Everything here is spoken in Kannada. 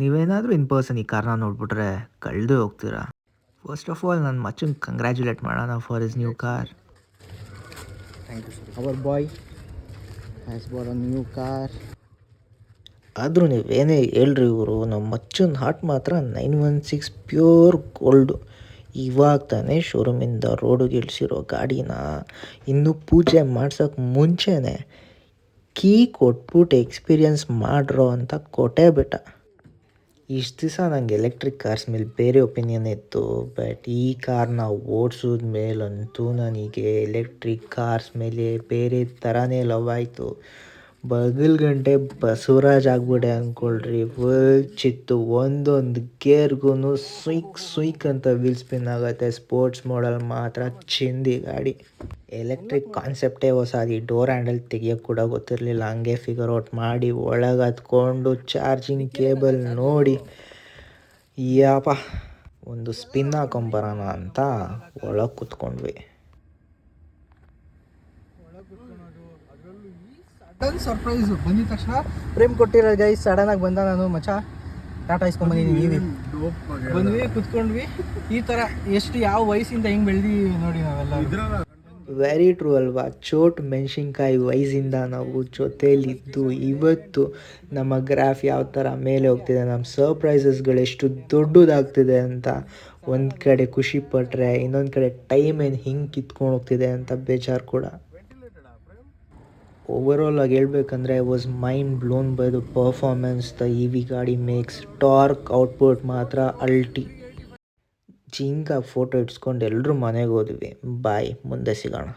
ನೀವೇನಾದರೂ ಇನ್ ಪರ್ಸನ್ ಈ ಕಾರ್ನ ನೋಡ್ಬಿಟ್ರೆ ಕಳೆದೇ ಹೋಗ್ತೀರಾ. ಫಸ್ಟ್ ಆಫ್ ಆಲ್ ನನ್ನ ಮಚ್ಚಂಗೆ ಕಂಗ್ರ್ಯಾಚುಲೇಟ್ ಮಾಡೋಣ for his new car. Thank you sir. Our boy has bought a new car. ಆದರೂ ನೀವೇನೇ ಹೇಳ್ರಿ ಇವರು ನಮ್ಮ ಮಚ್ಚನ ಹಾರ್ಟ್ ಮಾತ್ರ 916 ಪ್ಯೂರ್ ಗೋಲ್ಡು. ಇವಾಗ ತಾನೇ ಶೋರೂಮಿಂದ ರೋಡಿಗೆ ಇಳಿಸಿರೋ ಗಾಡಿನ ಇನ್ನೂ ಪೂಜೆ ಮಾಡ್ಸೋಕ್ಕೆ ಮುಂಚೆನೇ ಕೀ ಕೊಟ್ಬಿಟ್ಟು ಎಕ್ಸ್ಪೀರಿಯನ್ಸ್ ಮಾಡ್ರೋ ಅಂತ ಕೊಟ್ಟೇ ಬಿಟ್ಟ. ಇಷ್ಟು ದಿವಸ ನನಗೆ ಎಲೆಕ್ಟ್ರಿಕ್ ಕಾರ್ಸ್ ಮೇಲೆ ಬೇರೆ ಒಪಿನಿಯನ್ ಇತ್ತು, ಬಟ್ ಈ ಕಾರ್ನ ಓಡಿಸಿದ ಮೇಲಂತೂ ನನಗೆ ಎಲೆಕ್ಟ್ರಿಕ್ ಕಾರ್ಸ್ ಮೇಲೆ ಬೇರೆ ಥರನೇ ಲವ್ ಆಯಿತು. ಬಗಲ್ ಗಂಟೆ ಬಸವರಾಜ್ ಆಗ್ಬಿಡೆ ಅಂದ್ಕೊಳ್ರಿ. ಚಿತ್ತು ಒಂದೊಂದು ಗೇರ್ಗೂ ಸುಯ್ಕ್ ಅಂತ ವೀಲ್ ಸ್ಪಿನ್ ಆಗುತ್ತೆ. ಸ್ಪೋರ್ಟ್ಸ್ ಮಾಡಲ್ ಮಾತ್ರ ಚಿಂದಿ ಗಾಡಿ. ಎಲೆಕ್ಟ್ರಿಕ್ ಕಾನ್ಸೆಪ್ಟೇ ಹೊಸ. ಈ ಡೋರ್ ಹ್ಯಾಂಡಲ್ ತೆಗಿಯೋಕ್ಕೆ ಕೂಡ ಗೊತ್ತಿರಲಿಲ್ಲ. ಹಂಗೆ ಫಿಗರ್ ಔಟ್ ಮಾಡಿ ಒಳಗೆ ಹತ್ಕೊಂಡು ಚಾರ್ಜಿಂಗ್ ಕೇಬಲ್ ನೋಡಿ ಯಪ್ಪ ಒಂದು ಸ್ಪಿನ್ ಹಾಕೊಂಬರೋಣ ಅಂತ ಒಳಗೆ ಕೂತ್ಕೊಂಡ್ವಿ. ಸಡನ್ ಸರ್ಪ್ರೈಸ್ ಬಂದಿದ ತಕ್ಷಣ ಪ್ರೇಮ್ ಕೊಟ್ಟಿರೋ ಗೈಸ್ ಸಡನ್ನಾಗಿ ಬಂದ. ನಾನು ಮಚ್ಚ ಟಾಟಾ ಇಸ್ಕೊಂಬಂದಿದ್ದೀನಿ. ಬಂದ್ವಿ ಕುತ್ಕೊಂಡ್ವಿ. ಈ ಥರ ಎಷ್ಟು ಯಾವ ವಯಸ್ಸಿಂದ ಹೆಂಗೆ ಬೆಳೆದಿದ್ದೀವಿ ನೋಡಿ ನಾವೆಲ್ಲ. ವೆರಿ ಟ್ರೂ ಅಲ್ವಾ. ಚೋಟ್ ಮೆಣಸಿನ್ಕಾಯಿ ವಯಸ್ಸಿಂದ ನಾವು ಜೊತೇಲಿದ್ದು ಇವತ್ತು ನಮ್ಮ ಗ್ರಾಫ್ ಯಾವ ಥರ ಮೇಲೆ ಹೋಗ್ತಿದೆ, ನಮ್ಮ ಸರ್ಪ್ರೈಸಸ್ಗಳು ಎಷ್ಟು ದೊಡ್ಡದಾಗ್ತಿದೆ ಅಂತ ಒಂದು ಕಡೆ ಖುಷಿ ಪಟ್ಟರೆ, ಇನ್ನೊಂದು ಕಡೆ ಟೈಮ್ ಏನು ಹಿಂಗೆ ಕಿತ್ಕೊಂಡು ಹೋಗ್ತಿದೆ ಅಂತ ಬೇಜಾರು ಕೂಡ. ಓವರಾಲ್ ಆಗಿ ಹೇಳ್ಬೇಕಂದ್ರೆ I was mind blown by the performance the EV ಗಾಡಿ ಮೇಕ್ಸ್. ಟಾರ್ಕ್ ಔಟ್ಪುಟ್ ಮಾತ್ರ ಅಲ್ಟಿ. ಜಿಂಕ ಫೋಟೋ ಇಡ್ಸ್ಕೊಂಡು ಎಲ್ಲರೂ ಮನೆಗೆ ಹೋದ್ವಿ. ಬಾಯ್, ಮುಂದೆ ಸಿಗೋಣ.